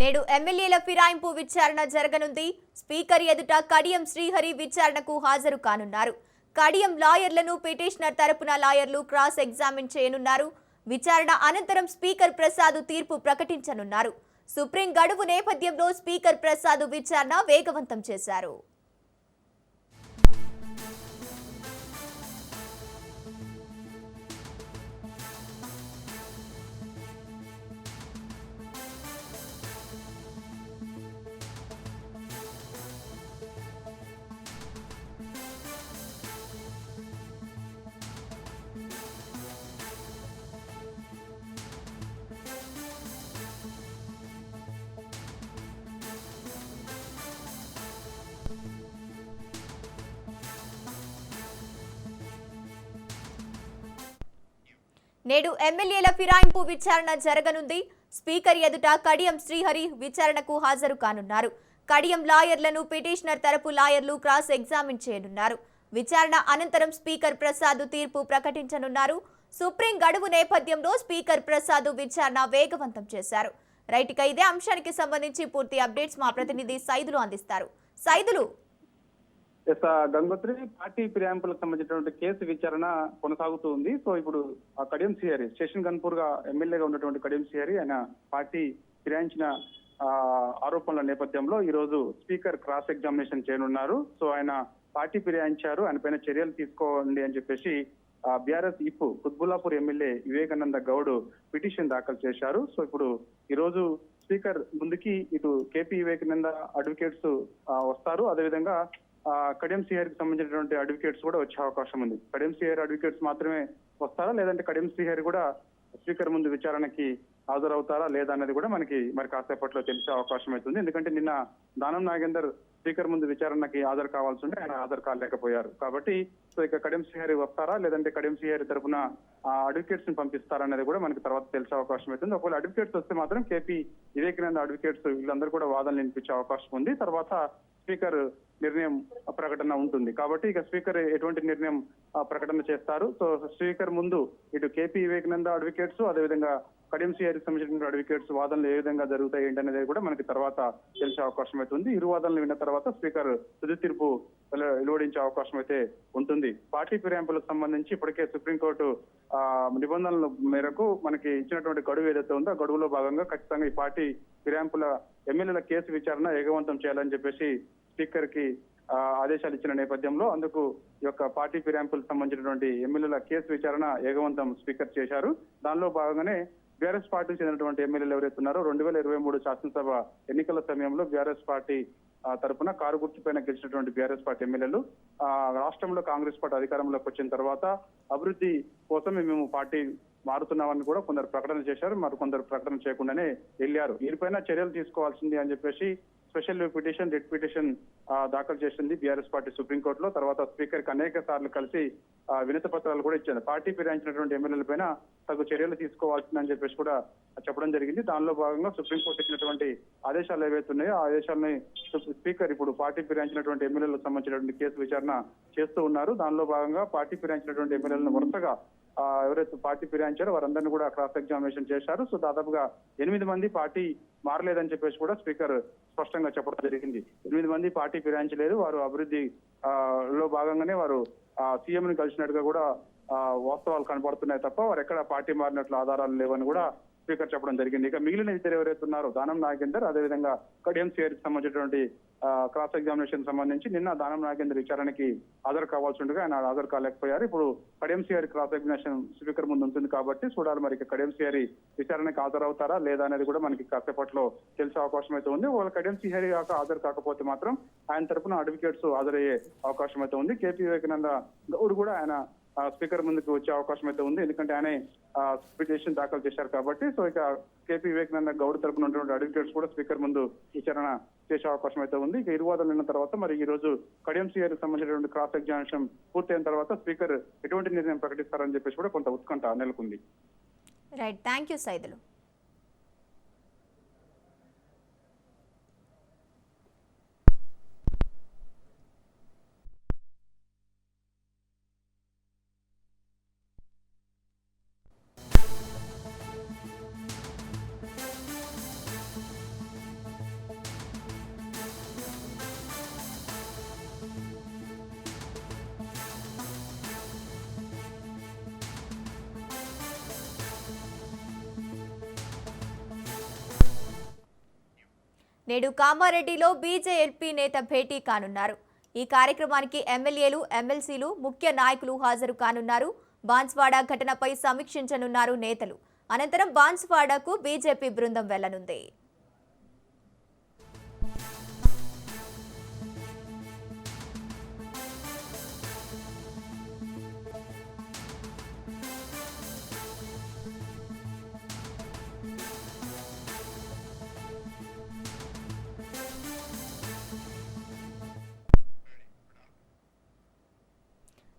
నేడు ఎమ్మెల్యేల ఫిరాయింపు విచారణ జరగనుంది. స్పీకర్ ఎదుట కడియం శ్రీహరి విచారణకు హాజరు కానున్నారు. కడియం లాయర్లను పిటిషనర్ తరపున లాయర్లు క్రాస్ ఎగ్జామిన్ చేయనున్నారు. విచారణ అనంతరం స్పీకర్ ప్రసాద్ తీర్పు ప్రకటించనున్నారు. సుప్రీం గడువు నేపథ్యంలో స్పీకర్ ప్రసాద్ విచారణ వేగవంతం చేశారు. నేడు ఎమ్మెల్యేల ఫిరాయింపు విచారణ జరగనుంది. స్పీకర్ ఎదుట కడియం శ్రీహరి విచారణకు హాజరు కానున్నారు. కడియం లాయర్లను పిటిషనర్ తరపు లాయర్లు క్రాస్ ఎగ్జామిన్ చేయనున్నారు. విచారణ అనంతరం స్పీకర్ ప్రసాద్ తీర్పు ప్రకటించనున్నారు. సుప్రీం గడువు నేపథ్యంలో స్పీకర్ ప్రసాద్ విచారణ వేగవంతం చేశారు. రైట్, ఇక ఇదే అంశానికి సంబంధించి పూర్తి అప్డేట్స్ మా ప్రతినిధి సైదులు అందిస్తారు. సైదులు, గంగోత్రి పార్టీ ఫిరాయింపులకు సంబంధించినటువంటి కేసు విచారణ కొనసాగుతూ ఉంది. సో ఇప్పుడు కడియం శ్రీహరి స్టేషన్ గన్పూర్ గా ఎమ్మెల్యేగా ఉన్నటువంటి కడియం శ్రీహరి ఆయన పార్టీ ఫిరాయించిన ఆరోపణల నేపథ్యంలో ఈ రోజు స్పీకర్ క్రాస్ ఎగ్జామినేషన్ చేయనున్నారు. సో ఆయన పార్టీ ఫిరాయించారు, ఆయన పైన చర్యలు తీసుకోండి అని చెప్పేసి బీఆర్ఎస్ ఇప్పు కుత్బుల్లాపూర్ ఎమ్మెల్యే వివేకానంద గౌడ్ పిటిషన్ దాఖలు చేశారు. సో ఇప్పుడు ఈ రోజు స్పీకర్ ముందుకి ఇటు కేపీ వివేకానంద అడ్వకేట్స్ వస్తారు. అదేవిధంగా కడియం శ్రీహరికి సంబంధించినటువంటి అడ్వకేట్స్ కూడా వచ్చే అవకాశం ఉంది. కడియం శ్రీహరి అడ్వకేట్స్ మాత్రమే వస్తారా, లేదంటే కడియం శ్రీహరి కూడా స్పీకర్ ముందు విచారణకి హాజరవుతారా లేదా అనేది కూడా మరి కాసేపట్లో తెలిసే అవకాశం అవుతుంది. ఎందుకంటే నిన్న దానం నాగేందర్ స్పీకర్ ముందు విచారణకి హాజరు కావాల్సి ఉంటే ఆయన హాజరు కాలేకపోయారు. కాబట్టి సో ఇక కడియం శ్రీహరి వస్తారా, లేదంటే కడియం శ్రీహరి తరఫున అడ్వకేట్స్ ని పంపిస్తారా అనేది కూడా మనకి తర్వాత తెలిసే అవకాశం అవుతుంది. ఒకవేళ అడ్వకేట్స్ వస్తే మాత్రం కేపీ వివేకానంద అడ్వకేట్స్ వీళ్ళందరూ కూడా వాదనలు వినిపించే అవకాశం ఉంది. తర్వాత స్పీకర్ నిర్ణయం ప్రకటన ఉంటుంది. కాబట్టి ఇక స్పీకర్ ఎటువంటి నిర్ణయం ప్రకటన చేస్తారు. సో స్పీకర్ ముందు ఇటు కేపీ వివేకానంద అడ్వకేట్స్ అదేవిధంగా కడియం శ్రీహరికి సంబంధించిన అడ్వకేట్స్ వాదనలు ఏ విధంగా జరుగుతాయి ఏంటనేది కూడా మనకి తర్వాత తెలిసే అవకాశం అవుతుంది. ఇరు వాదనలు విన్న తర్వాత స్పీకర్ తుది తీర్పు వెలువడించే అవకాశం అయితే ఉంటుంది. పార్టీ ఫిరాయింపులకు సంబంధించి ఇప్పటికే సుప్రీంకోర్టు నిబంధనల మేరకు మనకి ఇచ్చినటువంటి గడువు ఏదైతే ఉందో ఆ గడువులో భాగంగా ఖచ్చితంగా ఈ పార్టీ ఫిరాయింపుల ఎమ్మెల్యేల కేసు విచారణ వేగవంతం చేయాలని చెప్పేసి స్పీకర్ కి ఆదేశాలు ఇచ్చిన నేపథ్యంలో అందుకు ఈ యొక్క పార్టీ ఫిరాయింపులకు సంబంధించినటువంటి ఎమ్మెల్యేల కేసు విచారణ వేగవంతం స్పీకర్ చేశారు. దానిలో భాగంగానే బీఆర్ఎస్ పార్టీకి చెందినటువంటి ఎమ్మెల్యేలు ఎవరైతే ఉన్నారో 2023 శాసనసభ ఎన్నికల సమయంలో బీఆర్ఎస్ పార్టీ తరఫున కారు గుర్తుపైన గెలిచినటువంటి బీఆర్ఎస్ పార్టీ ఎమ్మెల్యేలు రాష్ట్రంలో కాంగ్రెస్ పార్టీ అధికారంలోకి వచ్చిన తర్వాత అభివృద్ధి కోసమే మేము పార్టీ మారుతున్నామని కూడా కొందరు ప్రకటన చేశారు, మరి కొందరు ప్రకటన చేయకుండానే వెళ్ళారు. వీరిపైన చర్యలు తీసుకోవాల్సింది అని చెప్పేసి స్పెషల్ పిటిషన్ రిట్ పిటిషన్ దాఖలు చేసింది బీఆర్ఎస్ పార్టీ సుప్రీంకోర్టులో. తర్వాత స్పీకర్ కి అనేక సార్లు కలిసి వినతి పత్రాలు కూడా ఇచ్చారు. పార్టీ ఫిరాయించినటువంటి ఎమ్మెల్యేల పైన తగు చర్యలు తీసుకోవాల్సిందని చెప్పేసి కూడా చెప్పడం జరిగింది. దానిలో భాగంగా సుప్రీంకోర్టు ఇచ్చినటువంటి ఆదేశాలు ఏవైతే ఉన్నాయో ఆ ఆదేశాలని స్పీకర్ ఇప్పుడు పార్టీ ఫిరాయించినటువంటి ఎమ్మెల్యేలకు సంబంధించినటువంటి కేసు విచారణ చేస్తూ ఉన్నారు. దానిలో భాగంగా పార్టీ ఫిరాయించినటువంటి ఎమ్మెల్యేలను వరుసగా ఎవరైతే పార్టీ ఫిరాయించారో వారందరినీ కూడా క్రాస్ ఎగ్జామినేషన్ చేశారు. సో దాదాపుగా 8 మంది పార్టీ మారలేదని చెప్పేసి కూడా స్పీకర్ స్పష్టంగా చెప్పడం జరిగింది. 8 మంది పార్టీ ఫిరాయించలేదు, వారు అభివృద్ధి లో భాగంగానే వారు సీఎం ని కలిసినట్టుగా కూడా వాస్తవాలు కనబడుతున్నాయి తప్ప వారు ఎక్కడ పార్టీ మారినట్లు ఆధారాలు లేవని కూడా స్పీకర్ చెప్పడం జరిగింది. ఇక మిగిలిన ఇద్దరు ఎవరైతే ఉన్నారో దానం నాగేందర్ అదేవిధంగా కడియం శ్రీహరికి సంబంధించినటువంటి క్రాస్ ఎగ్జామినేషన్ సంబంధించి నిన్న దానం నాగేందర్ విచారణకి హాజరు కావాల్సి ఉండగా ఆయన హాజరు కాలేకపోయారు. ఇప్పుడు Kadiyam Srihari cross examination speaker ముందు ఉంటుంది కాబట్టి చూడాలి మరి కడియం శ్రీహరి విచారణకి హాజరవుతారా లేదా అనేది కూడా మనకి కాసేపట్లో తెలిసే అవకాశం అయితే ఉంది. వాళ్ళు కడియం శ్రీహరి హాజరు కాకపోతే మాత్రం ఆయన తరఫున అడ్వకేట్స్ హాజరయ్యే అవకాశం అయితే ఉంది. కేపీ వివేకానంద గౌడ్ కూడా ఆయన స్పీకర్ ముందుకు వచ్చే అవకాశం అయితే ఉంది, ఎందుకంటే ఆయన పిటిషన్ దాఖలు చేశారు కాబట్టి. సో ఇక కేపీ వివేకానంద గౌడ్ తరపున ఉన్నటువంటి అడ్వకేట్స్ కూడా స్పీకర్ ముందు విచారణ చేసే అవకాశం అయితే ఉంది. ఇక ఇరు వాదనలు విన్న తర్వాత మరి ఈ రోజు కడియం శ్రీహరికి సంబంధించినటువంటి క్రాస్ ఎగ్జామినేషన్ పూర్తయిన తర్వాత స్పీకర్ ఎటువంటి నిర్ణయం ప్రకటిస్తారని చెప్పేసి కూడా కొంత ఉత్కంఠ నెలకొంది. Right, thank you Saidulu. నేడు కామారెడ్డిలో బీజేఎల్పీ నేత భేటీ కానున్నారు. ఈ కార్యక్రమానికి ఎమ్మెల్యేలు, ఎమ్మెల్సీలు, ముఖ్య నాయకులు హాజరు కానున్నారు. బాన్స్వాడ ఘటనపై సమీక్షించనున్నారు నేతలు. అనంతరం బాన్స్వాడకు బీజేపీ బృందం వెళ్లనుంది.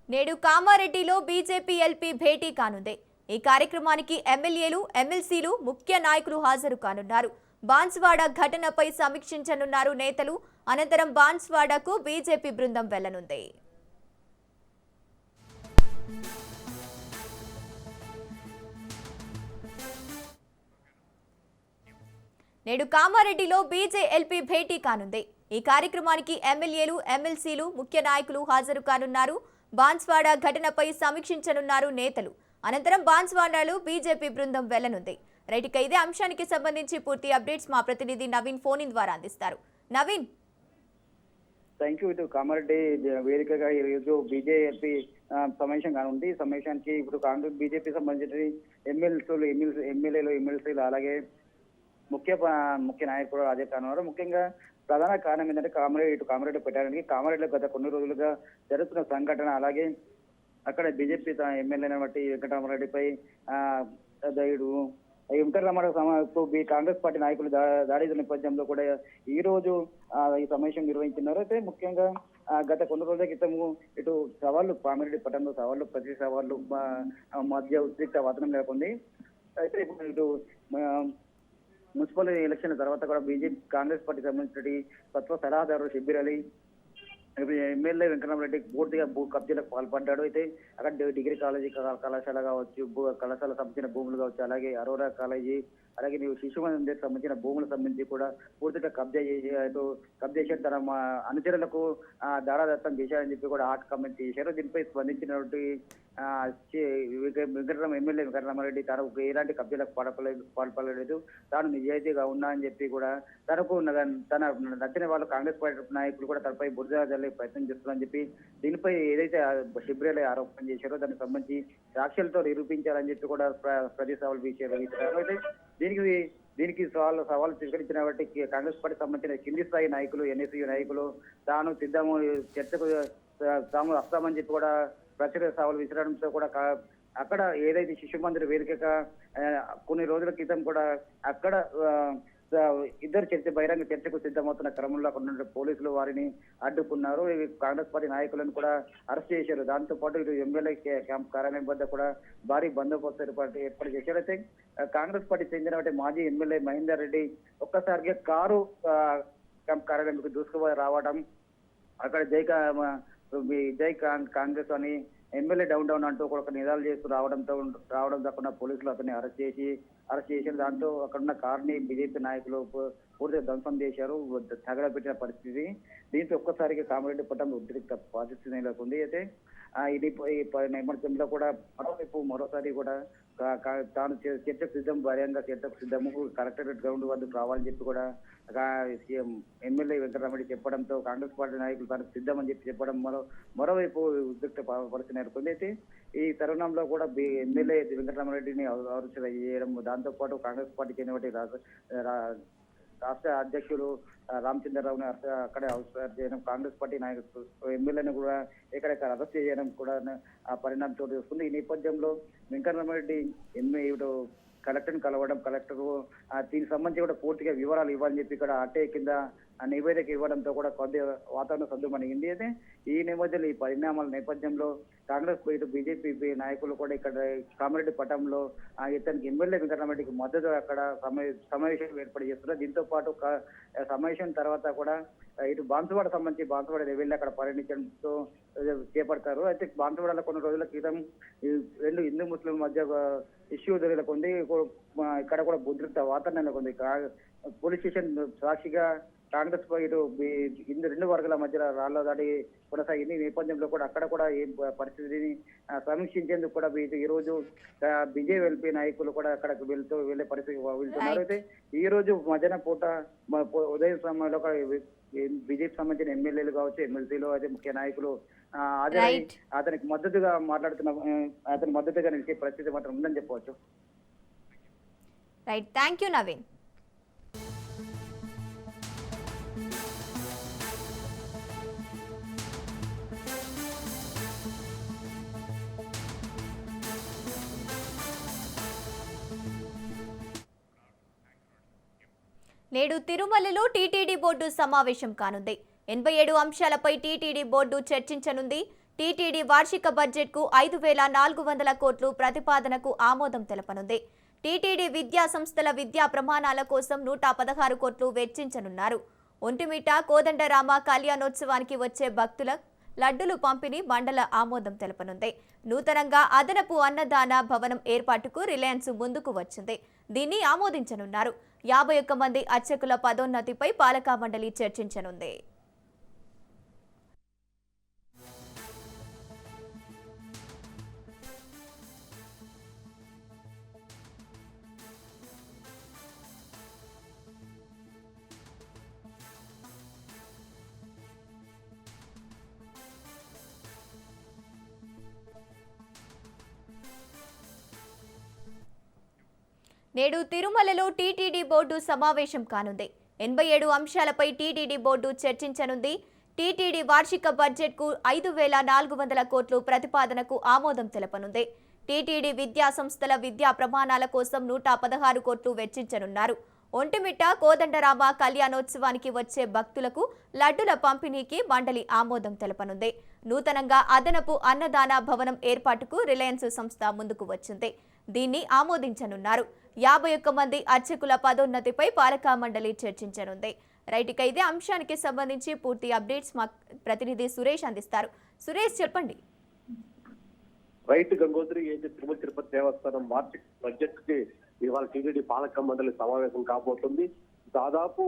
నేడు కామారెడ్డిలో బీజేపీ ఎల్పీ భేటీ కానుంది. ఈ కార్యక్రమానికి ఎమ్మెల్యేలు, ఎమ్మెల్సీలు, ముఖ్య నాయకులు హాజరు కానున్నారు. బాన్స్వాడ ఘటనపై సమీక్షించనున్నారు నేతలు. అనంతరం బాన్స్వాడకు బీజేపీ బృందం వెళ్లనుంది. నేడు కామారెడ్డిలో బీజేఎల్పీ భేటీ కానుంది. ఈ కార్యక్రమానికి ఎమ్మెల్యేలు, ఎమ్మెల్సీలు, ముఖ్య నాయకులు హాజరు కానున్నారు. బాన్స్వాడ ఘటనపై సమీక్షించనున్నారు నేతలు. అనంతరం బాన్స్వాడలో బీజేపీ బృందం వెళ్లనుంది. రైట్, ఇక ఇదే అంశానికి సంబంధించి పూర్తి అప్డేట్స్ మా ప్రతినిధి నవీన్ ఫోన్ ఇన్ ద్వారా అందిస్తారు. నవీన్. Thank you. ఇటు కామారెడ్డి వేదికగా ఈరోజు బీజేపీ సమావేశం కానుంది. ఈ సమావేశానికి ఇప్పుడు కాంగ్రెస్ బీజేపీ సంబంధించిన ఎమ్మెల్యేలు, ఎమ్మెల్సీలు అలాగే ముఖ్య నాయకులు హాజరు కానున్నారు. ముఖ్యంగా ప్రధాన కారణం ఏంటంటే కామారెడ్డి పెట్టడానికి కామారెడ్డిలో గత కొన్ని రోజులుగా జరుగుతున్న సంఘటన, అలాగే అక్కడ బీజేపీ ఎమ్మెల్యేని బట్టి వెంకటరామరెడ్డిపై వెంకటరామారెడ్డి కాంగ్రెస్ పార్టీ నాయకులు దాడి నేపథ్యంలో కూడా ఈ రోజు ఈ సమావేశం నిర్వహించున్నారు. అయితే ముఖ్యంగా గత కొన్ని రోజుల క్రితము ఇటు సవాళ్లు కామారెడ్డి పట్టణంలో సవాళ్లు, ప్రతి సవాళ్లు మధ్య ఉద్రిక్త వాతావరణం నెలకొంది. అయితే ఇప్పుడు ఇటు మున్సిపల్ ఎలక్షన్ తర్వాత కూడా బీజేపీ కాంగ్రెస్ పార్టీకి సంబంధించిన తత్వ సలహాదారు షబ్బీర్ అలీ ఎమ్మెల్యే వెంకటరామరెడ్డి పూర్తిగా భూ కబ్జాలకు పాల్పడ్డాడు. అయితే అక్కడ డిగ్రీ కళాశాల కావచ్చు, కళాశాల సంబంధించిన భూములు కావచ్చు, అలాగే అరోరా కాలేజీ, అలాగే శిశు మందిర్ సంబంధించిన భూములకు సంబంధించి కూడా పూర్తిగా కబ్జా చేసి తన అనుచరులకు దారాదత్తం చేశారని చెప్పి కూడా ఆర్ట్ కామెంట్ చేశారు. దీనిపై స్పందించినటువంటి ఎమ్మెల్యే వెంకటరామరెడ్డి తనకు ఎలాంటి కబ్జాలకు పాల్పడలేదు, తాను నిజాయితీగా ఉన్నా అని చెప్పి కూడా తన నచ్చిన వాళ్ళు కాంగ్రెస్ పార్టీ నాయకులు కూడా తనపై బురద జల్లే ప్రయత్నం చేస్తున్నారని చెప్పి దీనిపై ఏదైతే షబ్బీర్ ఆరోపణ చేశారో దానికి సంబంధించి సాక్ష్యాలతో నిరూపించాలని చెప్పి కూడా ప్రతి సవాల్ విషయాలు. అయితే దీనికి సవాలు స్వీకరించిన బట్టి కాంగ్రెస్ పార్టీ సంబంధించిన కింది స్థాయి నాయకులు, ఎన్ఎస్యూ నాయకులు తాను సిద్ధము చర్చకు తాము వస్తామని చెప్పి కూడా ప్రచుర సవాలు విసిరడంతో కూడా అక్కడ ఏదైతే శిశు మందిర వేదికగా కొన్ని రోజుల క్రితం కూడా అక్కడ ఇద్దరు బహిరంగ చర్చకు సిద్ధమవుతున్న క్రమంలో అక్కడ పోలీసులు వారిని అడ్డుకున్నారు. కాంగ్రెస్ పార్టీ నాయకులను కూడా అరెస్ట్ చేశారు. దాంతో పాటు ఇటు ఎమ్మెల్యే క్యాంప్ కార్యాలయం వద్ద కూడా భారీ బందోబస్తు ఏర్పాటు చేశారు. అయితే కాంగ్రెస్ పార్టీ చెందిన మాజీ ఎమ్మెల్యే మహేందర్ రెడ్డి ఒక్కసారిగా కారు క్యాంప్ కార్యాలయంకు దూసుకుపోయి రావడం, అక్కడ జై కాంగ్రెస్ అని ఎమ్మెల్యే డౌన్ అంటూ కూడా నిదాలు చేస్తూ రావడం కాకుండా పోలీసులు అతన్ని అరెస్ట్ చేశారు. దాంతో అక్కడ ఉన్న కార్ని బీజేపీ నాయకులు పూర్తిగా ధ్వంసం చేశారు, తగలబెట్టిన పరిస్థితి. దీంతో ఒక్కసారిగా కామారెడ్డి పట్టణంలో ఉద్రిక్త పరిస్థితి నెలకొంది. అయితే ఇది ఈ నేపథ్యంలో కూడా మరోసారి కూడా తాను చర్చకు సిద్ధం, బహిరంగ చర్చకు సిద్ధము, కలెక్టరేట్ గ్రౌండ్ వద్దకు రావాలని చెప్పి కూడా ఎమ్మెల్యే వెంకటరామరెడ్డి చెప్పడంతో కాంగ్రెస్ పార్టీ నాయకులు తనకు సిద్ధమని చెప్పడం మరోవైపు ఉద్రిక్త పరిస్థితి నెలకొంది. అయితే ఈ తరుణంలో కూడా ఎమ్మెల్యే వెంకటరామరెడ్డిని ఆలోచన చేయడం, దాంతో పాటు కాంగ్రెస్ పార్టీ చెందిన రాష్ట్ర అధ్యక్షులు రామచంద్రరావుని అక్కడే అరెస్ట్ చేయడం, కాంగ్రెస్ పార్టీ నాయకులు ఎమ్మెల్యేని కూడా ఎక్కడెక్కడ అరెస్ట్ చేయడం కూడా ఆ పరిణామం చోటు చేసుకుంది. ఈ నేపథ్యంలో వెంకటరామరెడ్డి ఇటు కలెక్టర్ని కలవడం, కలెక్టర్ దీనికి సంబంధించి కూడా పూర్తిగా వివరాలు ఇవ్వాలని చెప్పి ఇక్కడ అట్టే కింద నివేదిక ఇవ్వడంతో కూడా కొద్దిగా వాతావరణం సర్దుమణిగింది. అయితే ఈ నేపథ్యంలో ఈ పరిణామాల నేపథ్యంలో కాంగ్రెస్ ఇటు బీజేపీ నాయకులు కూడా ఇక్కడ కామారెడ్డి పట్టణంలో ఇతనికి ఎమ్మెల్యే వెంకటరామరెడ్డికి మద్దతు అక్కడ సమావేశం ఏర్పాటు చేస్తున్నారు. దీంతో పాటు సమావేశం తర్వాత కూడా ఇటు బాన్సువాడ సంబంధించి బాన్సువాడ వెళ్ళి అక్కడ పర్యటించడంతో చేపడతారు. అయితే బాన్సువాడలో కొన్ని రోజుల క్రితం రెండు హిందూ ముస్లిం మధ్య ఇష్యూ నెలకొంది. ఇక్కడ కూడా ఉద్రిక్త వాతావరణం నెలకొంది. పోలీస్ స్టేషన్ సాక్షిగా కాంగ్రెస్ ఇటు రెండు వర్గాల మధ్య రాళ్ల దాడి కొనసాగింది. ఈ నేపథ్యంలో కూడా అక్కడ కూడా ఏ పరిస్థితిని సమీక్షించేందుకు కూడా ఈ రోజు బీజేపీ నాయకులు కూడా అక్కడికి వెళ్లే పరిస్థితి వెళ్తున్నారు. అయితే ఈ రోజు మధ్యాహ్నం పూట ఉదయం సమయంలో బీజేపీ సంబంధించిన ఎమ్మెల్యేలు కావచ్చు, ఎమ్మెల్సీలు అయితే ముఖ్య నాయకులు హాజరై అతనికి మద్దతుగా అతని మద్దతుగా నిలిచే పరిస్థితి మాత్రం ఉందని చెప్పవచ్చు. Right, thank you Naveen. నేడు తిరుమలలో టీటీడీ బోర్డు సమావేశం కానుంది. 87 అంశాలపై టీటీడీ బోర్డు చర్చించనుంది. టీటీడీ వార్షిక బడ్జెట్కు 5,400 కోట్లు ప్రతిపాదనకు ఆమోదం తెలపనుంది. టీటీడీ విద్యా సంస్థల విద్యా ప్రమాణాల కోసం 116 కోట్లు వెచ్చించనున్నారు. ఒంటిమిట్ట కోదండరామ కళ్యాణోత్సవానికి వచ్చే భక్తుల లడ్డులు పంపిణీ మండల ఆమోదం తెలపనుంది. నూతనంగా అదనపు అన్నదాన భవనం ఏర్పాటుకు రిలయన్స్ ముందుకు వచ్చింది. దీన్ని ఆమోదించనున్నారు. 51 మంది అర్చకుల పదోన్నతిపై పాలకా మండలి చర్చించనుంది. నేడు తిరుమలలో టీటీడీ బోర్డు సమావేశం కానుంది. 87 అంశాలపై టీటీడీ బోర్డు చర్చించనుంది. టీటీడీ వార్షిక బడ్జెట్కు 5,400 కోట్లు ప్రతిపాదనకు ఆమోదం తెలపనుంది. టీటీడీ విద్యా సంస్థల విద్యా ప్రమాణాల కోసం 116 కోట్లు వెచ్చించనున్నారు. ఒంటిమిట్ట కోదండరామ కళ్యాణోత్సవానికి వచ్చే భక్తులకు లడ్డుల పంపిణీకి మండలి ఆమోదం తెలపనుంది. నూతనంగా అదనపు అన్నదాన భవనం ఏర్పాటుకు రిలయన్స్ సంస్థ ముందుకు వచ్చింది. దీన్ని ఆమోదించనున్నారు. 51 మంది అర్చకుల పదోన్నతిపై పాలకా మండలి చర్చించనుంది. రైట్, ఇక ఇదే అంశానికి సంబంధించి పూర్తి అప్డేట్స్ మా ప్రతినిధి సురేష్ అందిస్తారు. సురేష్, చెప్పండి. రైట్ గంగోత్రి, అయితే తిరుమల తిరుపతి దేవస్థానం వార్షిక బడ్జెట్ కి ఇవాళ టీటీడీ పాలక మండలి సమావేశం కాబోతుంది. దాదాపు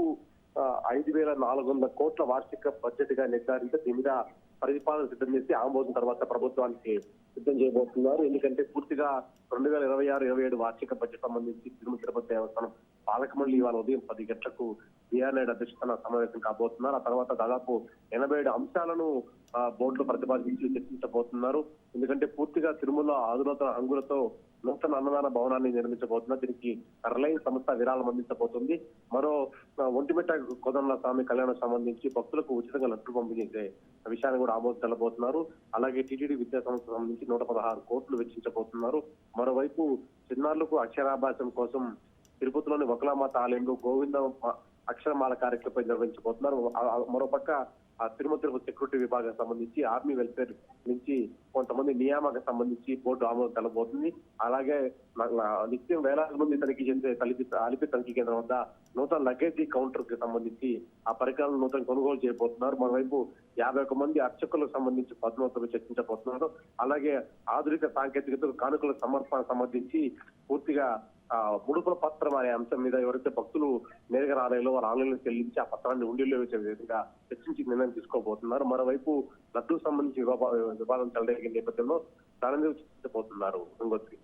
5,400 కోట్ల వార్షిక బడ్జెట్ గా నిర్ధారించి దీని మీద ప్రతిపాదన సిద్ధం చేసి ఆమోదం తర్వాత ప్రభుత్వానికి సిద్ధం చేయబోతున్నారు. ఎందుకంటే పూర్తిగా 2026-27 వార్షిక బడ్జెట్ సంబంధించి తిరుమల తిరుపతి దేవస్థానం పాలక మండలి ఇవాళ ఉదయం 10 గంటలకు బిఆర్ నాయుడు అధ్యక్షతన సమావేశం కాబోతున్నారు. ఆ తర్వాత దాదాపు 87 అంశాలను బోర్డులో ప్రతిపాదించి చర్చించబోతున్నారు. ఎందుకంటే పూర్తిగా తిరుమల ఆధునాతన హంగులతో నూతన అన్నదాన భవనాన్ని నిర్మించబోతున్నారు. దీనికి రిలయన్స్ సంస్థ విరాళం అందించబోతుంది. మరో ఒంటిమిట్ట కోదండ స్వామి కళ్యాణం సంబంధించి భక్తులకు ఉచితంగా లడ్డు పంపిణీ చేసే విషయాన్ని కూడా ఆమోదం తెలబోతున్నారు. అలాగే టీటీడీ విద్యా సంస్థ సంబంధించి 116 కోట్లు వెచ్చించబోతున్నారు. మరోవైపు చిన్నారులకు అక్షరాభ్యాసం కోసం తిరుపతిలోని వకులామాత ఆలయంలో గోవింద అక్షరమాల కార్యక్రమం నిర్వహించబోతున్నారు. మరోపక్క తిరుమల తిరుపతి సెక్యూరిటీ విభాగానికి సంబంధించి ఆర్మీ వెల్ఫేర్ నుంచి కొంతమంది నియామక సంబంధించి బోర్డు ఆమోదం తెలబోతుంది. అలాగే నిత్యం వేలాది మంది తనిఖీ చేసే అలిపి తనిఖీ కేంద్రం వద్ద నూతన లగేజీ కౌంటర్ కి సంబంధించి ఆ పరికరాలను నూతన కొనుగోలు చేయబోతున్నారు. మరోవైపు 51 మంది అర్చకులకు సంబంధించి పదోన్నతులు చర్చించబోతున్నారు. అలాగే ఆధునిక సాంకేతికత కానుకల సమర్పణ సంబంధించి పూర్తిగా ముడుపుల పత్రం అనే అంశం మీద ఎవరైతే భక్తులు నేరుగా ఆలయంలో వారు ఆన్లైన్లో చెల్లించి ఆ పత్రాన్ని ఉండిలో వేసే విధంగా చర్చించి నిర్ణయం తీసుకోబోతున్నారు. మరోవైపు లడ్డూకు సంబంధించి వివాదం చెలరేగే నేపథ్యంలో దాని మీద చర్చించబోతున్నారు. Gangotri.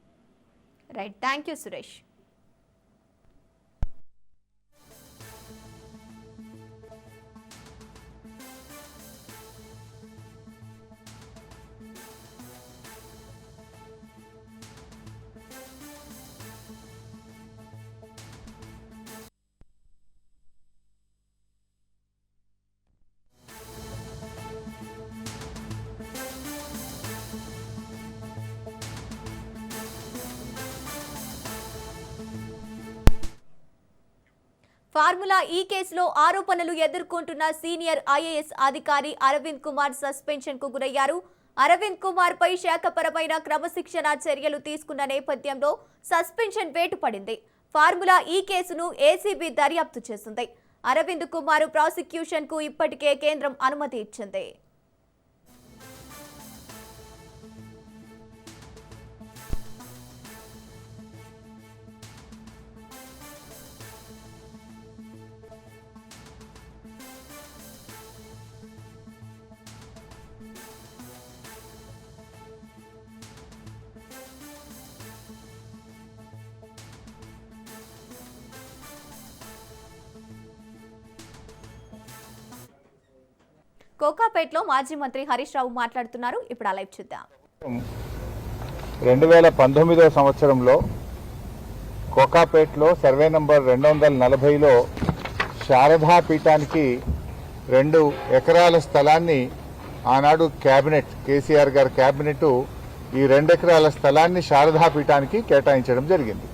Right, thank you Suresh. Formula ఈ కేసులో ఆరోపణలు ఎదుర్కొంటున్న సీనియర్ ఐఏఎస్ అధికారి అరవింద్ కుమార్ సస్పెన్షన్ కు గురయ్యారు. అరవింద్ కుమార్ పై శాఖపరమైన క్రమశిక్షణ చర్యలు తీసుకున్న నేపథ్యంలో సస్పెన్షన్ వేటు పడింది. ఫార్ములా ఈ కేసును ఏసీబీ దర్యాప్తు చేస్తుంది. అరవింద్ కుమార్ ప్రాసిక్యూషన్ కు ఇప్పటికే కేంద్రం అనుమతి ఇచ్చింది. కోకాపేటలో మాజీ మంత్రి హరీష్ రావు మాట్లాడుతున్నారు. ఇప్పుడు ఆ లైవ్ చూద్దాం. 2019వ సంవత్సరంలో కోకాపేటలో సర్వే నంబర్ 240లో శారదా పీఠానికి 2 ఎకరాల స్థలాన్ని ఆనాడు కేబినెట్ కేసీఆర్ గారి కేబినెట్ ఈ 2 ఎకరాల స్థలాన్ని శారదా పీఠానికి కేటాయించడం జరిగింది.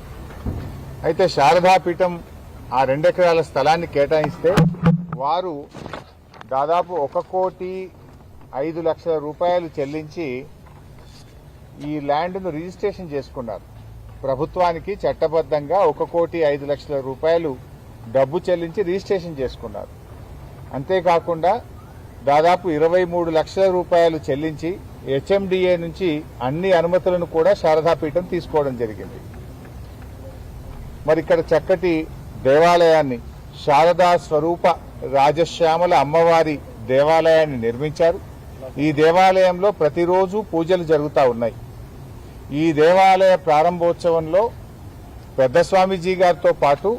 అయితే శారదా పీఠం ఆ 2 ఎకరాల స్థలాన్ని కేటాయిస్తే వారు దాదాపు 1,05,00,000 రూపాయలు చెల్లించి ఈ ల్యాండ్ను రిజిస్ట్రేషన్ చేసుకున్నారు. ప్రభుత్వానికి చట్టబద్ధంగా 1,05,00,000 రూపాయలు డబ్బు చెల్లించి రిజిస్ట్రేషన్ చేసుకున్నారు. అంతేకాకుండా దాదాపు 23 లక్షల రూపాయలు చెల్లించి హెచ్ఎండిఏ నుంచి అన్ని అనుమతులను కూడా శారదాపీఠం తీసుకోవడం జరిగింది. మరి ఇక్కడ చక్కటి దేవాలయాన్ని శారదా స్వరూప రాజశ్యామల అమ్మవారి దేవాలయాన్ని నిర్మించారు. ఈ దేవాలయంలో ప్రతిరోజు పూజలు జరుగుతూ ఉన్నాయి. ఈ దేవాలయ ప్రారంభోత్సవంలో పెద్ద స్వామీజీ గారితో పాటు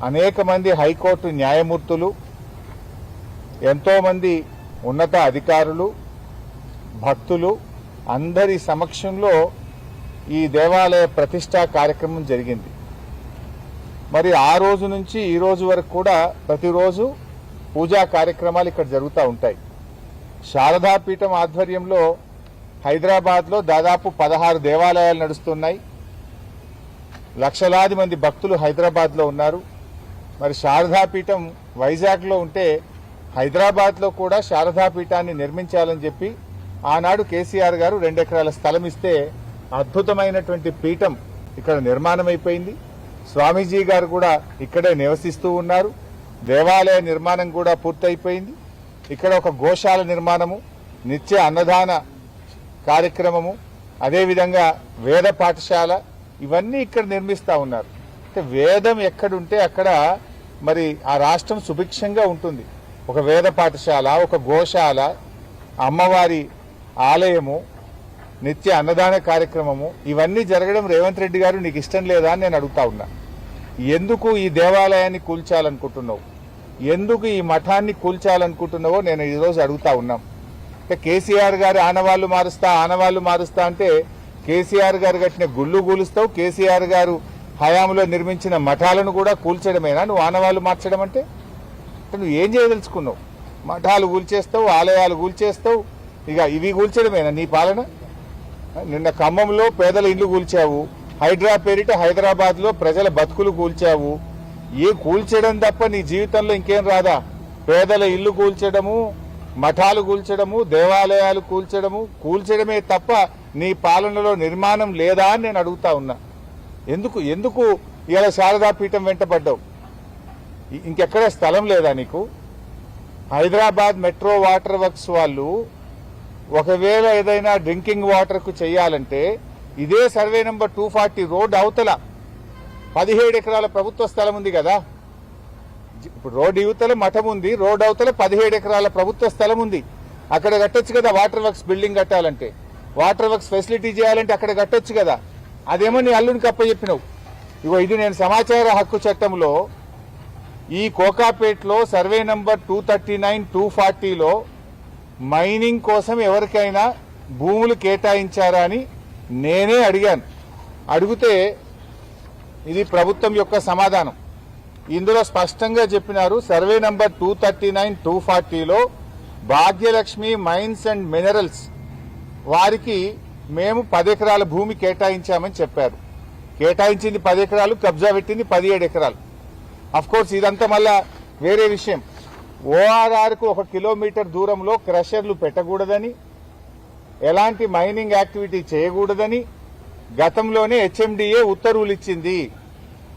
అనేక మంది హైకోర్టు న్యాయమూర్తులు, ఎంతో మంది ఉన్నత అధికారులు, భక్తులు అందరి సమక్షంలో ఈ దేవాలయ ప్రతిష్టా కార్యక్రమం జరిగింది. మరి ఆ రోజు నుంచి ఈ రోజు వరకు కూడా ప్రతిరోజు పూజా కార్యక్రమాలు ఇక్కడ జరుగుతూ ఉంటాయి. శారదాపీఠం ఆధ్వర్యంలో హైదరాబాద్లో దాదాపు 16 దేవాలయాలు నడుస్తున్నాయి. లక్షలాది మంది భక్తులు హైదరాబాద్లో ఉన్నారు. మరి శారదాపీఠం వైజాగ్లో ఉంటే హైదరాబాద్లో కూడా శారదాపీఠాన్ని నిర్మించాలని చెప్పి ఆనాడు కేసీఆర్ గారు 2 ఎకరాల స్థలం ఇస్తే అద్భుతమైనటువంటి పీఠం ఇక్కడ నిర్మాణం అయిపోయింది. స్వామీజీ గారు కూడా ఇక్కడే నివసిస్తూ ఉన్నారు. దేవాలయ నిర్మాణం కూడా పూర్తయిపోయింది. ఇక్కడ ఒక గోశాల నిర్మాణము, నిత్య అన్నదాన కార్యక్రమము, అదేవిధంగా వేద పాఠశాల ఇవన్నీ ఇక్కడ నిర్మిస్తా ఉన్నారు. అంటే వేదం ఎక్కడుంటే అక్కడ మరి ఆ రాష్ట్రం సుభిక్షంగా ఉంటుంది. ఒక వేద పాఠశాల, ఒక గోశాల, అమ్మవారి ఆలయము, నిత్య అన్నదాన కార్యక్రమము ఇవన్నీ జరగడం రేవంత్ రెడ్డి గారు నీకు ఇష్టం లేదా అని నేను అడుగుతా ఉన్నా. ఎందుకు ఈ దేవాలయాన్ని కూల్చాలనుకుంటున్నావు, ఎందుకు ఈ మఠాన్ని కూల్చాలనుకుంటున్నావో నేను ఈరోజు అడుగుతా ఉన్నాం. అంటే కేసీఆర్ గారు ఆనవాళ్లు మారుస్తా అంటే కేసీఆర్ గారు కట్టిన గుళ్ళు కూలుస్తావు, కేసీఆర్ గారు హయాంలో నిర్మించిన మఠాలను కూడా కూల్చడమేనా నువ్వు ఆనవాళ్లు మార్చడం అంటే? నువ్వు ఏం చేయదలుచుకున్నావు? మఠాలు కూల్చేస్తావు, ఆలయాలు కూల్చేస్తావు, ఇక ఇవి కూల్చడమేనా నీ పాలన? నిన్న ఖమ్మంలో పేదల ఇల్లు కూల్చావు, హైడ్రా పేరిట హైదరాబాద్లో ప్రజల బతుకులు కూల్చావు. ఏ కూల్చడం తప్ప నీ జీవితంలో ఇంకేం రాదా? పేదల ఇల్లు కూల్చడము, మఠాలు కూల్చడము, దేవాలయాలు కూల్చడమే తప్ప నీ పాలనలో నిర్మాణం లేదా అని నేను అడుగుతా ఉన్నా. ఎందుకు ఇలా శారదాపీఠం వెంటబడ్డావు? ఇంకెక్కడ స్థలం లేదా నీకు? హైదరాబాద్ మెట్రో వాటర్ వర్క్స్ వాళ్ళు ఒకవేళ ఏదైనా డ్రింకింగ్ వాటర్ కు చేయాలంటే ఇదే సర్వే నంబర్ 240 రోడ్ అవతల 17 ఎకరాల ప్రభుత్వ స్థలం ఉంది కదా. ఇప్పుడు రోడ్ యువతల మఠం ఉంది, రోడ్ అవతల 17 ఎకరాల ప్రభుత్వ స్థలం ఉంది. అక్కడ కట్టొచ్చు కదా వాటర్ వర్క్స్ బిల్డింగ్ కట్టాలంటే, వాటర్ వర్క్స్ ఫెసిలిటీ చేయాలంటే అక్కడ కట్టొచ్చు కదా. అదేమో నీ అల్లునికి అప్పచెప్పినావు. ఇగో ఇది నేను సమాచార హక్కు చట్టంలో ఈ కోకాపేటలో సర్వే నంబర్ 239, 240లో మైనింగ్ కోసం ఎవరికైనా భూములు కేటాయించారా అని నేనే అడిగాను. అడిగితే ఇది ప్రభుత్వం యొక్క సమాధానం. ఇందులో స్పష్టంగా చెప్పినారు, సర్వే నంబర్ 239, 240లో భాగ్యలక్ష్మి మైన్స్ అండ్ మినరల్స్ వారికి మేము 10 ఎకరాల భూమి కేటాయించామని చెప్పారు. కేటాయించింది 10 ఎకరాలు, కబ్జా పెట్టింది 17 ఎకరాలు. అఫ్కోర్స్ ఇదంతా మళ్ళా వేరే విషయం. ఓఆర్ఆర్కు 1 కిలోమీటర్ దూరంలో క్రషర్లు పెట్టకూడదని, ఎలాంటి మైనింగ్ యాక్టివిటీ చేయకూడదని గతంలోనే హెచ్ఎండిఏ ఉత్తర్వులు ఇచ్చింది.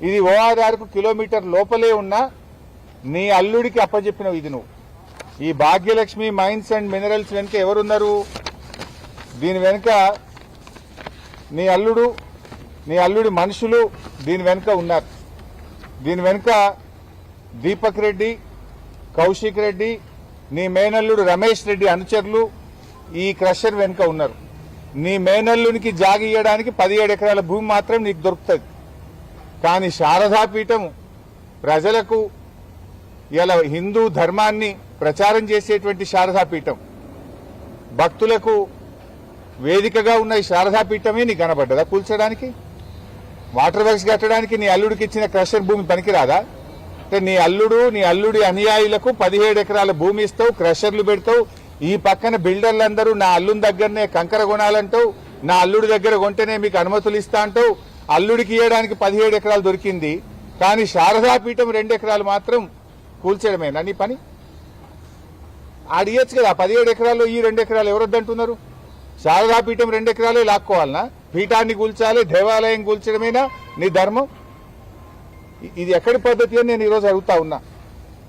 ఇది ఓఆర్ఆర్కు కిలోమీటర్ లోపలే ఉన్న నీ అల్లుడికి అప్పచెప్పినవు. ఇది నువ్వు ఈ భాగ్యలక్ష్మి మైన్స్ అండ్ మినరల్స్ వెనుక ఎవరున్నారు? దీని వెనుక నీ అల్లుడి మనుషులు దీని వెనుక ఉన్నారు. దీని వెనుక దీపక్ రెడ్డి, కౌశిక్ రెడ్డి, నీ మేనల్లుడు రమేష్ రెడ్డి అనుచరులు ఈ క్రషర్ వెనుక ఉన్నారు. నీ మేనల్లునికి జాగి ఇయ్యడానికి 17 ఎకరాల భూమి మాత్రం నీకు దొరుకుతుంది. కానీ శారదాపీఠం ప్రజలకు ఇలా హిందూ ధర్మాన్ని ప్రచారం చేసేటువంటి శారదాపీఠం, భక్తులకు వేదికగా ఉన్న ఈ శారదాపీఠమే నీకు కనబడ్డదా కూల్చడానికి? వాటర్ వర్క్స్ కట్టడానికి నీ అల్లుడికి ఇచ్చిన క్రషర్ భూమి పనికిరాదా? అంటే నీ అల్లుడి అనుయాయులకు 17 ఎకరాల భూమి ఇస్తావు, క్రషర్లు పెడతావు. ఈ పక్కన బిల్డర్లందరూ నా అల్లుని దగ్గరనే కంకర కొనాలంటావు, నా అల్లుడి దగ్గర కొంటేనే మీకు అనుమతులు ఇస్తా అంటావు. అల్లుడికి ఇవ్వడానికి 17 ఎకరాలు దొరికింది, కానీ శారదాపీఠం 2 ఎకరాలు మాత్రం కూల్చడమేనా నీ పని? ఆడియచ్చు కదా 17 ఎకరాలు, ఈ 2 ఎకరాలు ఎవరొద్దంటున్నారు? శారదాపీఠం 2 ఎకరాలే లాక్కోవాలనా? పీఠాన్ని కూల్చాలి, దేవాలయం కూల్చడమేనా నీ ధర్మం? ఇది ఎక్కడి పద్ధతి అని నేను ఈరోజు అడుగుతా ఉన్నా.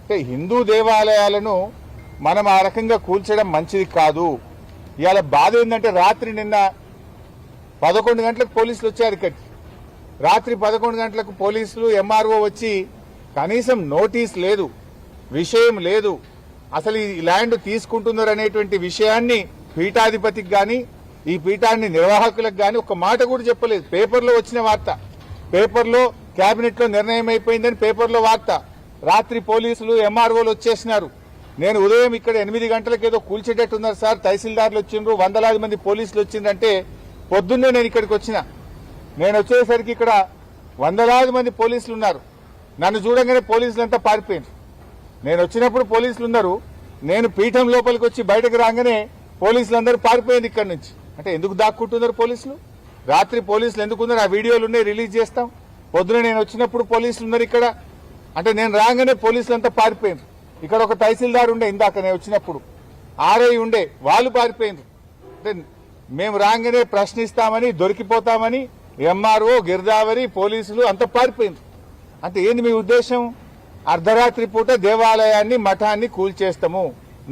అంటే హిందూ దేవాలయాలను మనం ఆ రకంగా కూల్చడం మంచిది కాదు. ఇవాళ బాధ ఏంటంటే రాత్రి నిన్న 11 గంటలకు పోలీసులు వచ్చారు ఇక్కడికి. రాత్రి 11 గంటలకు పోలీసులు ఎంఆర్ఓ వచ్చి కనీసం నోటీస్ లేదు, విషయం లేదు, అసలు ఈ ల్యాండ్ తీసుకుంటున్నారు అనేటువంటి విషయాన్ని పీఠాధిపతికి గాని ఈ పీఠాన్ని నిర్వాహకులకు గాని ఒక మాట కూడా చెప్పలేదు. పేపర్లో వచ్చిన వార్త, పేపర్లో కేబినెట్ లో నిర్ణయం అయిపోయిందని పేపర్లో వార్త. రాత్రి పోలీసులు ఎంఆర్ఓలు వచ్చేసినారు. నేను ఉదయం ఇక్కడ 8 గంటలకు ఏదో కూల్చేటట్టున్నారు సార్, తహసీల్దార్లు వచ్చిండ్రు, వందలాది మంది పోలీసులు వచ్చిందంటే పొద్దున్నే నేను ఇక్కడికి వచ్చిన. నేను వచ్చేసరికి ఇక్కడ వందలాది మంది పోలీసులు ఉన్నారు. నన్ను చూడంగానే పోలీసులంతా పారిపోయింది. నేను వచ్చినప్పుడు పోలీసులు ఉన్నారు, నేను పీఠం లోపలికి వచ్చి బయటకు రాగానే పోలీసులందరూ పారిపోయింది ఇక్కడి నుంచి. అంటే ఎందుకు దాక్కుంటున్నారు పోలీసులు? రాత్రి పోలీసులు ఎందుకున్నారు? ఆ వీడియోలు ఉన్నాయి, రిలీజ్ చేస్తాం. పొద్దున నేను వచ్చినప్పుడు పోలీసులు ఉన్నారు ఇక్కడ, అంటే నేను రాగానే పోలీసులంతా పారిపోయింది. ఇక్కడ ఒక తహసీల్దార్ ఉండే ఇందాక నేను వచ్చినప్పుడు, ఆర్ఐ ఉండే, వాళ్ళు పారిపోయింది. అంటే మేము రాగానే ప్రశ్నిస్తామని, దొరికిపోతామని ఎంఆర్ఓ, గిర్దావరి, పోలీసులు అంతా పారిపోయింది. అంటే ఏంది మీ ఉద్దేశం? అర్ధరాత్రి పూట దేవాలయాన్ని, మఠాన్ని కూల్చేస్తాము,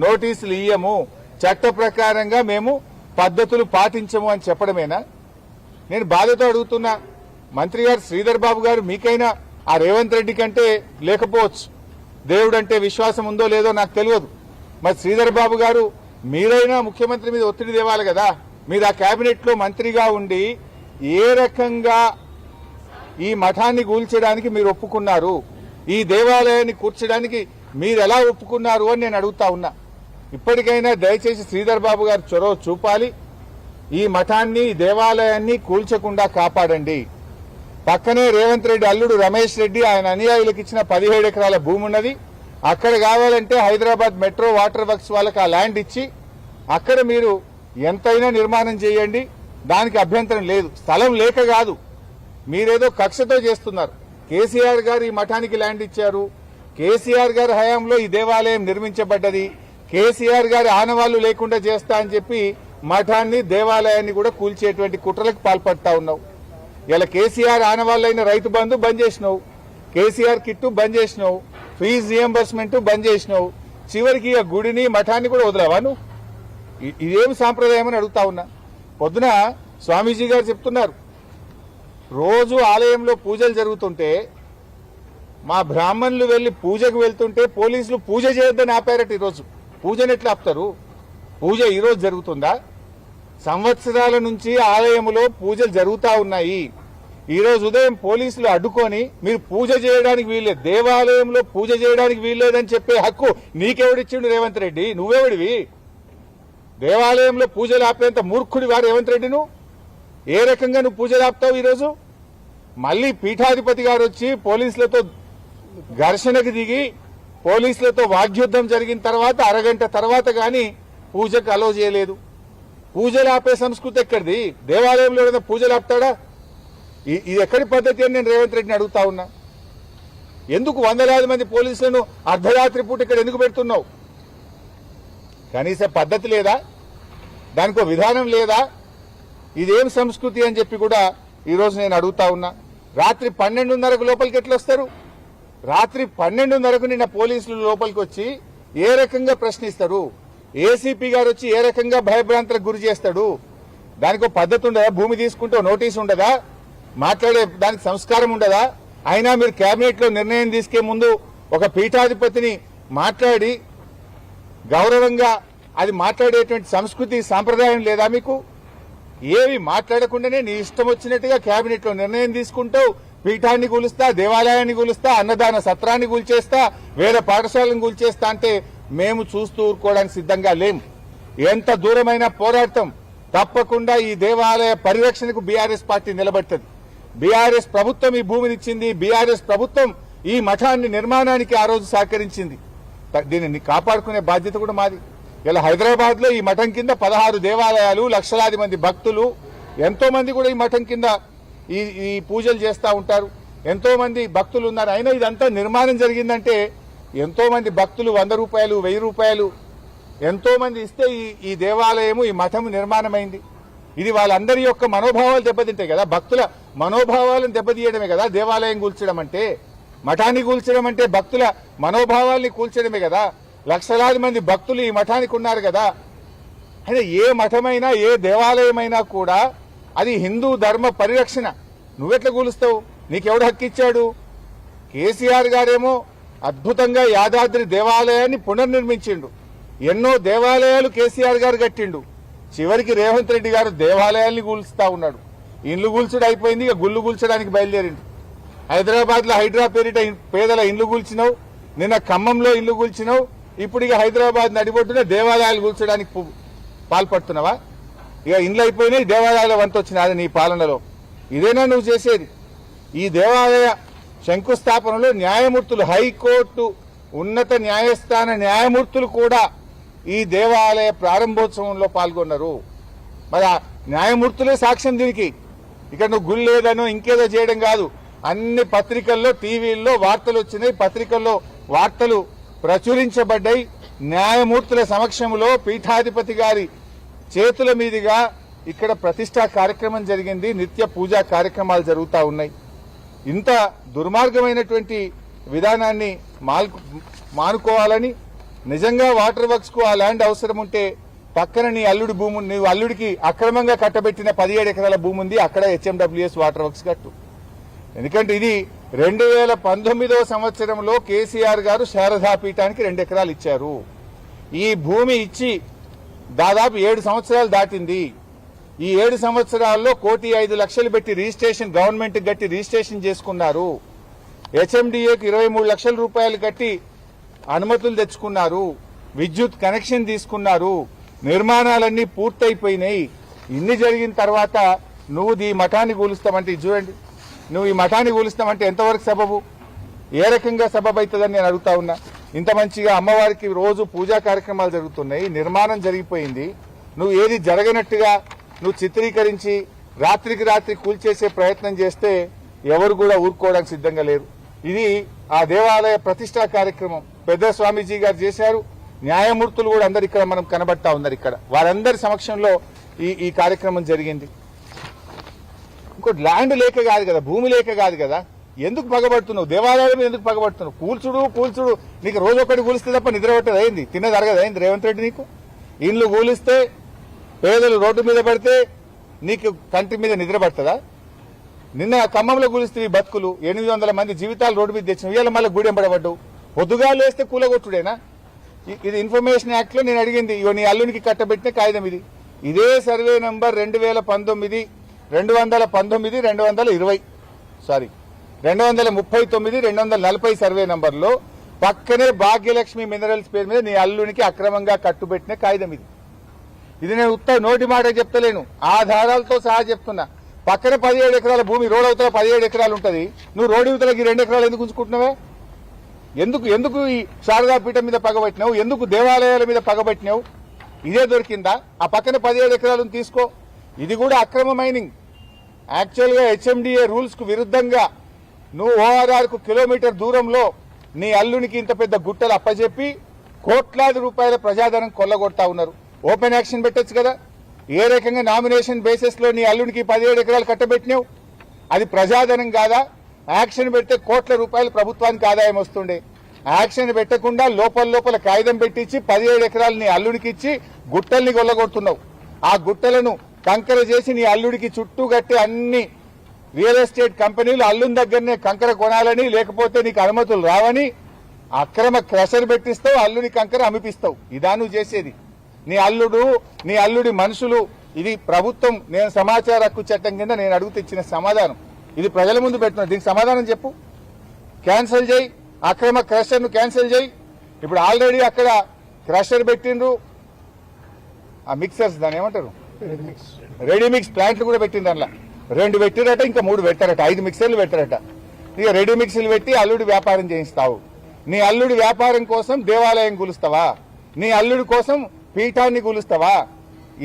నోటీసులు ఇయ్యము, చట్ట ప్రకారంగా మేము పద్ధతులు పాటించము అని చెప్పడమేనా? నేను బాధతో అడుగుతున్నా, మంత్రి గారు శ్రీధర్ బాబు గారు, మీకైనా ఆ రేవంత్ రెడ్డి కంటే లేకపోవచ్చు, దేవుడు అంటే విశ్వాసం ఉందో లేదో నాకు తెలియదు. మరి శ్రీధర్ బాబు గారు మీరైనా ముఖ్యమంత్రి మీద ఒత్తిడి తేవాలి కదా. మీరు ఆ కేబినెట్ లో మంత్రిగా ఉండి ఏ రకంగా ఈ మఠాన్ని కూల్చడానికి మీరు ఒప్పుకున్నారు, ఈ దేవాలయాన్ని కూర్చడానికి మీరు ఎలా ఒప్పుకున్నారు అని నేను అడుగుతా ఉన్నా. ఇప్పటికైనా దయచేసి శ్రీధర్ బాబు గారు చొరవ చూపాలి, ఈ మఠాన్ని, ఈ దేవాలయాన్ని కూల్చకుండా కాపాడండి. పక్కనే రేవంత్ రెడ్డి అల్లుడు రమేష్ రెడ్డి ఆయన అనుయాయులకు ఇచ్చిన 17 ఎకరాల భూమి ఉన్నది. అక్కడ కావాలంటే హైదరాబాద్ మెట్రో వాటర్ వర్క్స్ వాళ్ళకి ఆ ల్యాండ్ ఇచ్చి అక్కడ మీరు ఎంతైనా నిర్మాణం చేయండి, దానికి అభ్యంతరం లేదు. స్థలం లేక కాదు, మీరేదో కక్షతో చేస్తున్నారు. కేసీఆర్ గారు ఈ మఠానికి ల్యాండ్ ఇచ్చారు, కేసీఆర్ గారి హయాంలో ఈ దేవాలయం నిర్మించబడ్డది, కేసీఆర్ గారి ఆనవాళ్లు లేకుండా చేస్తా అని చెప్పి మఠాన్ని, దేవాలయాన్ని కూడా కూల్చేటువంటి కుట్రలకు పాల్పడతా ఉన్నావు. ఇలా కేసీఆర్ ఆనవాళ్ళైన రైతు బంధు బంద్ చేసినావు, కేసీఆర్ కిట్టు బంద్ చేసినావు, ఫీజు రియంబర్స్మెంట్ బంద్ చేసినావు, చివరికి ఆ గుడిని, మఠాన్ని కూడా వదిలేవా నువ్వు? ఇదేమి సాంప్రదాయం అని అడుగుతా ఉన్నా. పొద్దున స్వామీజీ గారు చెప్తున్నారు, రోజు ఆలయంలో పూజలు జరుగుతుంటే మా బ్రాహ్మణులు వెళ్లి పూజకు వెళ్తుంటే పోలీసులు పూజ చేయొద్దని ఆపారట. ఈరోజు పూజను ఎట్లా ఆపుతారు? పూజ ఈరోజు జరుగుతుందా? సంవత్సరాల నుంచి ఆలయంలో పూజలు జరుగుతా ఉన్నాయి. ఈ రోజు ఉదయం పోలీసులు అడ్డుకొని మీరు పూజ చేయడానికి వీల్లేదు, దేవాలయంలో పూజ చేయడానికి వీల్లేదని చెప్పే హక్కు నీకెవడిచ్చిండు రేవంత్ రెడ్డి? నువ్వెవడివి? దేవాలయంలో పూజలు ఆపేంత మూర్ఖుడి వారు రేవంత్ రెడ్డి. నువ్వు ఏ రకంగా నువ్వు పూజలు ఆపుతావు? ఈరోజు మళ్లీ పీఠాధిపతి గారు వచ్చి పోలీసులతో ఘర్షణకు దిగి పోలీసులతో వాగ్యుద్ధం జరిగిన తర్వాత అరగంట తర్వాత గాని పూజకు అలో చేయలేదు. పూజలు ఆపే సంస్కృతి ఎక్కడిది? దేవాలయంలో ఏదైనా పూజలు ఆపుతాడా? ఇది ఎక్కడి పద్ధతి అని నేను రేవంత్ రెడ్డిని అడుగుతా ఉన్నా. ఎందుకు వందలాది మంది పోలీసులను అర్ధరాత్రి పూట ఇక్కడ ఎందుకు పెడుతున్నావు? కనీస పద్ధతి లేదా? దానికో విధానం లేదా? ఇదేం సంస్కృతి అని చెప్పి కూడా ఈరోజు నేను అడుగుతా ఉన్నా. రాత్రి 12:30 లోపలికి ఎట్లా వస్తారు? రాత్రి 12:30 నిన్న పోలీసులు లోపలికి వచ్చి ఏ రకంగా ప్రశ్నిస్తారు? ఏసీపీ గారు వచ్చి ఏ రకంగా భయభ్రాంతులకు గురి చేస్తాడు? దానికో పద్ధతి ఉండదా? భూమి తీసుకుంటే నోటీసు ఉండదా? మాట్లాడే దానికి సంస్కారం ఉండదా? అయినా మీరు కేబినెట్ లో నిర్ణయం తీసుకే ముందు ఒక పీఠాధిపతిని మాట్లాడి గౌరవంగా అది మాట్లాడేటువంటి సంస్కృతి, సాంప్రదాయం లేదా మీకు? ఏవి మాట్లాడకుండానే నీ ఇష్టం వచ్చినట్టుగా కేబినెట్ లో నిర్ణయం తీసుకుంటావు. పీఠాన్ని కూలుస్తా, దేవాలయాన్ని కూలుస్తా, అన్నదాన సత్రాన్ని కూల్చేస్తా, వేద పాఠశాలను కూల్చేస్తా అంటే మేము చూస్తూ ఊరుకోవడానికి సిద్ధంగా లేం. ఎంత దూరమైనా పోరాటం తప్పకుండా ఈ దేవాలయ పరిరక్షణకు బీఆర్ఎస్ పార్టీ నిలబడుతుంది. బీఆర్ఎస్ ప్రభుత్వం ఈ భూమినిచ్చింది. బీఆర్ఎస్ ప్రభుత్వం ఈ మఠాన్ని నిర్మాణానికి ఆ రోజు సహకరించింది. దీనిని కాపాడుకునే బాధ్యత కూడా మాది. ఇలా హైదరాబాద్ లో ఈ మఠం కింద 16 దేవాలయాలు, లక్షలాది మంది భక్తులు, ఎంతో మంది కూడా ఈ మఠం కింద ఈ పూజలు చేస్తూ ఉంటారు. ఎంతో మంది భక్తులు ఉన్నారు. అయినా ఇదంతా నిర్మాణం జరిగిందంటే ఎంతో మంది భక్తులు 100 రూపాయలు, 1000 రూపాయలు ఎంతో మంది ఇస్తే ఈ దేవాలయము, ఈ మఠం నిర్మాణమైంది. ఇది వాళ్ళందరి యొక్క మనోభావాలు దెబ్బతింటాయి కదా. భక్తుల మనోభావాలను దెబ్బతీయడమే కదా దేవాలయం కూల్చడం అంటే. మఠాన్ని కూల్చడం అంటే భక్తుల మనోభావాల్ని కూల్చడమే కదా. లక్షలాది మంది భక్తులు ఈ మఠానికి ఉన్నారు కదా. అయితే ఏ మఠమైనా ఏ దేవాలయమైనా కూడా అది హిందూ ధర్మ పరిరక్షణ. నువ్వెట్లా కూలుస్తావు? నీకెవడు హక్కు ఇచ్చాడు? కేసీఆర్ గారేమో అద్భుతంగా యాదాద్రి దేవాలయాన్ని పునర్నిర్మించిండు. ఎన్నో దేవాలయాలు కేసీఆర్ గారు కట్టిండు. చివరికి రేవంత్ రెడ్డి గారు దేవాలయాల్ని కూల్స్తా ఉన్నాడు. ఇండ్లు కూల్చుడు అయిపోయింది, ఇక గుళ్ళు కూల్చడానికి బయలుదేరిండు. హైదరాబాద్ లో హైడ్రా పేరిట పేదల ఇండ్లు కూల్చినావు, నిన్న ఖమ్మంలో ఇల్లు కూల్చినావు, ఇప్పుడు ఇక హైదరాబాద్ నడిబొడ్డున దేవాలయాలు కూల్చడానికి పాల్పడుతున్నావా? ఇక ఇండ్లు అయిపోయినాయి, దేవాలయాల వంత వచ్చినది నీ పాలనలో. ఇదేనా నువ్వు చేసేది? ఈ దేవాలయ శంకుస్థాపనలో న్యాయమూర్తులు, హైకోర్టు ఉన్నత న్యాయస్థాన న్యాయమూర్తులు కూడా ఈ దేవాలయ ప్రారంభోత్సవంలో పాల్గొన్నారు. మరి ఆ న్యాయమూర్తులే సాక్ష్యం దీనికి. ఇక్కడ నువ్వు గుళ్ళు లేదనో ఇంకేదో చేయడం కాదు. అన్ని పత్రికల్లో, టీవీల్లో వార్తలు వచ్చినాయి, పత్రికల్లో వార్తలు ప్రచురించబడ్డాయి. న్యాయమూర్తుల సమక్షంలో పీఠాధిపతి గారి చేతుల మీదుగా ఇక్కడ ప్రతిష్టా కార్యక్రమం జరిగింది. నిత్య పూజా కార్యక్రమాలు జరుగుతూ ఉన్నాయి. ఇంత దుర్మార్గమైనటువంటి విధానాన్ని మానుకోవాలని, నిజంగా వాటర్ వర్క్స్ కు ఆ ల్యాండ్ అవసరం ఉంటే పక్కన నీ అల్లుడి భూమి, నీవు అల్లుడికి అక్రమంగా కట్టబెట్టిన 17 ఎకరాల భూమి ఉంది, అక్కడ హెచ్ఎండబ్ల్యూఎస్ వాటర్ వర్క్స్ కట్టు. ఎందుకంటే ఇది 2019వ సంవత్సరంలో కేసీఆర్ గారు శారదా పీఠానికి 2 ఎకరాలు ఇచ్చారు. ఈ భూమి ఇచ్చి దాదాపు 7 సంవత్సరాలు దాటింది. ఈ 7 సంవత్సరాల్లో 1,05,00,000 పెట్టి రిజిస్ట్రేషన్, గవర్నమెంట్ కట్టి రిజిస్ట్రేషన్ చేసుకున్నారు. హెచ్ఎండిఏకు 23 లక్షల రూపాయలు కట్టి అనుమతులు తెచ్చుకున్నారు. విద్యుత్ కనెక్షన్ తీసుకున్నారు. నిర్మాణాలన్నీ పూర్తయిపోయినాయి. ఇన్ని జరిగిన తర్వాత నువ్వు ఈ మఠాన్ని కూలుస్తామంటే, చూడండి, నువ్వు ఈ మఠాన్ని కూలుస్తామంటే ఎంతవరకు సబబు, ఏ రకంగా సబబు అవుతుందని నేను అడుగుతా ఉన్నా. ఇంత మంచిగా అమ్మవారికి రోజు పూజా కార్యక్రమాలు జరుగుతున్నాయి, నిర్మాణం జరిగిపోయింది. నువ్వు ఏది జరగనట్టుగా నువ్వు చిత్రీకరించి రాత్రికి రాత్రి కూల్చేసే ప్రయత్నం చేస్తే ఎవరు కూడా ఊరుకోవడానికి సిద్ధంగా లేరు. ఇది ఆ దేవాలయ ప్రతిష్టా కార్యక్రమం పెద్ద స్వామీజీ గారు చేశారు. న్యాయమూర్తులు కూడా అందరు ఇక్కడ మనం కనబడతా ఉన్నారు. ఇక్కడ వారందరి సమక్షంలో ఈ కార్యక్రమం జరిగింది. ఇంకోటి, ల్యాండ్ లేక కాదు కదా, భూమి లేక కాదు కదా. ఎందుకు పగబడుతున్నావు? దేవాలయం ఎందుకు పగబడుతున్నావు? కూల్చుడు నీకు రోజు ఒకటి కూలిస్తే తప్ప నిద్ర పట్టదు అయింది, తిన్నది అరగదు అయింది రేవంత్ రెడ్డి నీకు. ఇండ్లు కూలిస్తే, పేదలు రోడ్డు మీద పడితే నీకు కంటి మీద నిద్ర పడుతుందా? నిన్న ఖమ్మంలో కూలిస్తే ఈ బతుకులు 800 మంది జీవితాలు రోడ్డు మీద తెచ్చిన, ఇవాళ మళ్ళీ గూడెం పడబడ్డావు. పొద్దుగా లేస్తే కూలగొట్టుడేనా? ఇది ఇన్ఫర్మేషన్ యాక్ట్ లో నేను అడిగింది. ఇవో నీ అల్లునికి కట్టబెట్టిన కాగితం ఇది. ఇదే సర్వే నంబర్ 2019, 219, 220 సారీ 239, 240 సర్వే నంబర్లో పక్కనే భాగ్యలక్ష్మి మినరల్స్ పేరు మీద నీ అల్లునికి అక్రమంగా కట్టుబెట్టిన కాగితం ఇది. ఇది నేను నోటి మాట చెప్తలేను, ఆధారాలతో సహా చెప్తున్నా. పక్కన 17 ఎకరాల భూమి, రోడ్ అవతల 17 ఎకరాలు ఉంటుంది. నువ్వు రోడ్డు అవతలకి 2 ఎకరాలు ఎందుకు ఉంచుకుంటున్నావే? ఎందుకు ఈ శారదా పీఠం మీద పగబట్టినావు? ఎందుకు దేవాలయాల మీద పగబట్టినావు? ఇదే దొరికిందా? ఆ పక్కన 17 ఎకరాలను తీసుకో. ఇది కూడా అక్రమ మైనింగ్. యాక్చువల్ గా హెచ్ఎండిఏ రూల్స్ కు విరుద్ధంగా నువ్వు ORR కు కిలోమీటర్ దూరంలో నీ అల్లునికి ఇంత పెద్ద గుట్టలు అప్పచెప్పి కోట్లాది రూపాయల ప్రజాధనం కొల్లగొడతా ఉన్నారు. ఓపెన్ యాక్షన్ పెట్టొచ్చు కదా. ఏ రకంగా నామినేషన్ బేసిస్ లో నీ అల్లునికి 17 ఎకరాలు కట్టబెట్టినావు? అది ప్రజాధనం కాదా? యాక్షన్ పెడితే కోట్ల రూపాయలు ప్రభుత్వానికి ఆదాయం వస్తుండే. యాక్షన్ పెట్టకుండా లోపల కాగితం పెట్టించి 17 ఎకరాలు నీ అల్లుడికి ఇచ్చి గుట్టల్ని కొల్లగొడుతున్నావు. ఆ గుట్టలను కంకర చేసి నీ అల్లుడికి చుట్టూ కట్టి అన్ని రియల్ ఎస్టేట్ కంపెనీలు అల్లుని దగ్గరనే కంకర కొనాలని, లేకపోతే నీకు అనుమతులు రావని అక్రమ క్రషర్ పెట్టిస్తావు, అల్లుని కంకర అమిపిస్తావు. ఇదా నువ్వు చేసేది? నీ అల్లుడి మనుషులు. ఇది ప్రభుత్వం, నేను సమాచార హక్కు చట్టం కింద నేను అడుగుతూ ఇచ్చిన సమాధానం. ఇది ప్రజల ముందు పెడుతున్నా. దీనికి సమాధానం చెప్పు. క్యాన్సిల్ చేయి, అక్రమ క్రషర్ ను క్యాన్సిల్ చేయి. ఇప్పుడు ఆల్రెడీ అక్కడ క్రషర్ పెట్టిండ్రు, ఆ మిక్సర్స్ దాని ఏమంటారు రెడీ మిక్స్ ప్లాంట్లు కూడా పెట్టిండ్రు. అందులో 2 పెట్టిరట, ఇంకా 3 పెట్టారట, 5 మిక్సర్లు పెట్టారట. ఇక రెడీ మిక్సర్లు పెట్టి అల్లుడి వ్యాపారం చేయిస్తావు. నీ అల్లుడి వ్యాపారం కోసం దేవాలయం కూలుస్తావా? నీ అల్లుడి కోసం పీఠాన్ని కూలుస్తావా?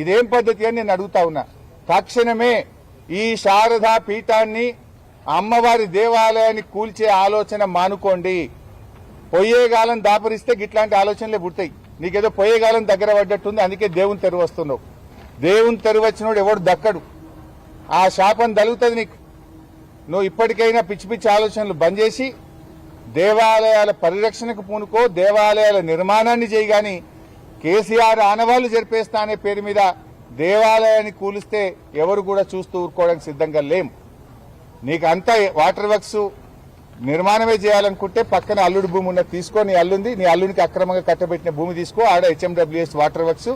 ఇదేం పద్ధతి అని నేను అడుగుతా ఉన్నా. తక్షణమే ఈ శారదా పీఠాన్ని, అమ్మవారి దేవాలయాన్ని కూల్చే ఆలోచన మానుకోండి. పొయ్యేగాలం దాపరిస్తే గిట్లాంటి ఆలోచనలే పుడతాయి. నీకేదో పొయ్యేగాలం దగ్గర పడ్డట్టుంది, అందుకే దేవుని తెరువు వస్తున్నావు. దేవుని తెరువు వచ్చినోడు ఎవడు దక్కడు, ఆ శాపం తగులుతుంది నీకు. నువ్వు ఇప్పటికైనా పిచ్చి పిచ్చి ఆలోచనలు బంద్ చేసి దేవాలయాల పరిరక్షణకు పూనుకో, దేవాలయాల నిర్మాణాన్ని చేయి. గాని కేసీఆర్ ఆనవాళ్లు జరిపేస్తా అనే పేరు మీద దేవాలయాన్ని కూలిస్తే ఎవరు కూడా చూస్తూ ఊరుకోవడానికి సిద్ధంగా లేం. నీకు అంతా వాటర్ వర్క్స్ నిర్మాణమే చేయాలనుకుంటే పక్కన అల్లుడి భూమి ఉన్న తీసుకో, నీ అల్లునికి అక్రమంగా కట్టబెట్టిన భూమి తీసుకో, ఆడ HMWS వాటర్ వర్క్స్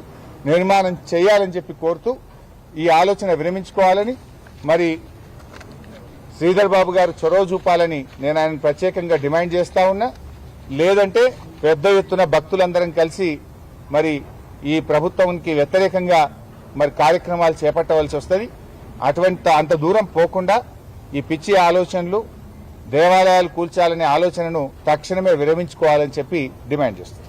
నిర్మాణం చేయాలని చెప్పి కోరుతూ ఈ ఆలోచన విరమించుకోవాలని, మరి శ్రీధర్ బాబు గారు చొరవ చూపాలని నేను ఆయన ప్రత్యేకంగా డిమాండ్ చేస్తా ఉన్నా. లేదంటే పెద్ద ఎత్తున భక్తులందరం కలిసి మరి ఈ ప్రభుత్వానికి వ్యతిరేకంగా మరి కార్యక్రమాలు చేపట్టవలసి వస్తుంది. అంత దూరం పోకుండా ఈ పిచ్చి ఆలోచనలు, దేవాలయాలు కూల్చాలనే ఆలోచనను తక్షణమే విరమించుకోవాలని చెప్పి డిమాండ్ చేస్తుంది.